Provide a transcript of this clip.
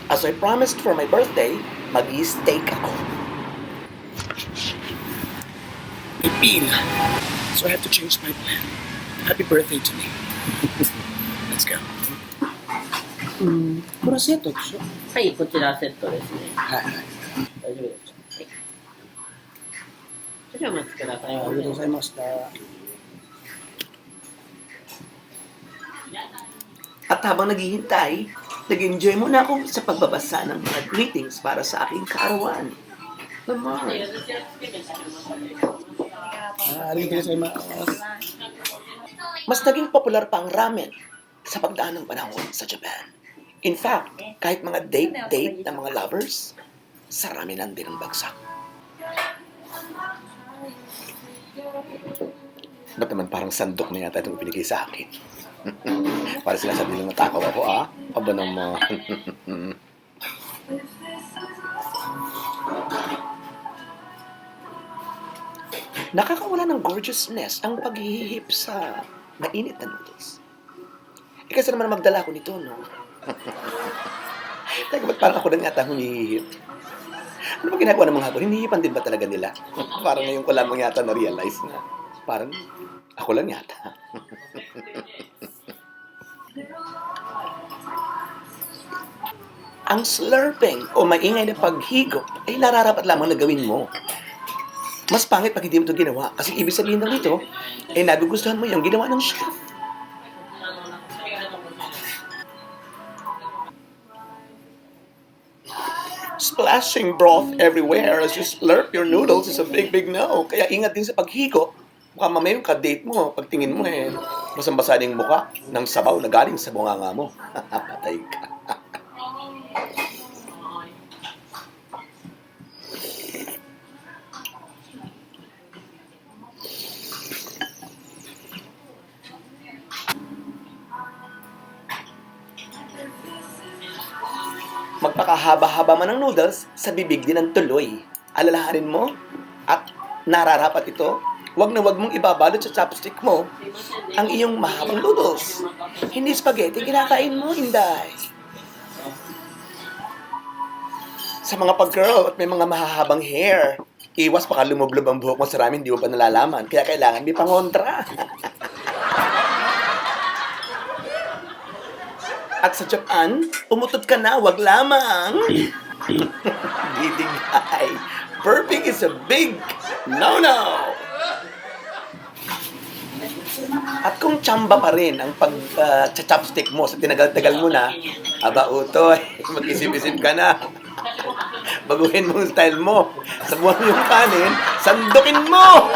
As I promised for my birthday, mag-i-steak ako. Pipil. So I have to change my plan. Happy birthday to me. Let's go. これはセットでしょ？はい、こちらセットですね。はい。大丈夫ですか？はい。少々お待ちください。ありがとうございました。At habang naghihintay, nag-enjoy muna ako sa pagbabasa ng mga greetings para sa aking kaarawan. Naman. Mas naging popular pa ang ramen sa pagdaan ng panahon sa Japan. In fact, kahit mga date-date ng mga lovers, sa ramenan din ang bagsak. Ba't naman parang sandok na yata itong binigay sa akin? Para sila sabi nilang natakaw ako, ah? Aba naman. Nakakawala ng gorgeousness ang paghihip sa mainit na noodles. Kasi naman magdala ko nito, no? Teka, ba't parang ako lang yata humihihip? Ano ba ginagawa ng mga hapon? Hinihipan din ba talaga nila? Parang ngayon ko lamang yata na-realize na parang ako lang yata. Ang slurping o maingay na paghigop ay nararapat lamang na gawin mo. Mas pangit pag hindi mo ito ginawa kasi ibig sabihin ng ito ay nagugustuhan mo yung ginawa ng chef. Splashing broth everywhere as you slurp your noodles is a big no. Kaya ingat din sa paghigop. Baka mamaya yung ka-date mo, pagtingin mo basang-basa yung mukha ng sabaw na galing sa bunganga mo. Patay ka. Magpakahaba-haba man ng noodles, sa bibig din ang tuloy. Alalahanin mo at nararapat ito, wag na wag mong ibabalot sa chopstick mo ang iyong mahabang noodles. Hindi spaghetti, kinakain mo, Inday. Sa mga pag-girl at may mga mahahabang hair, iwas baka lumublob ang buhok mo sa ramen, hindi mo pa nalalaman. Kaya kailangan may pangontra. At sa Japan, umutot ka na, wag lamang. Didigay. Burping is a big no-no. At kung tsamba pa rin ang pag-chopstick mo sa tinagal-tagal mo na, aba utoy, mag-isip-isip ka na. Baguhin mo yung style mo. Sabuhan mo yung kanin, sandukin mo!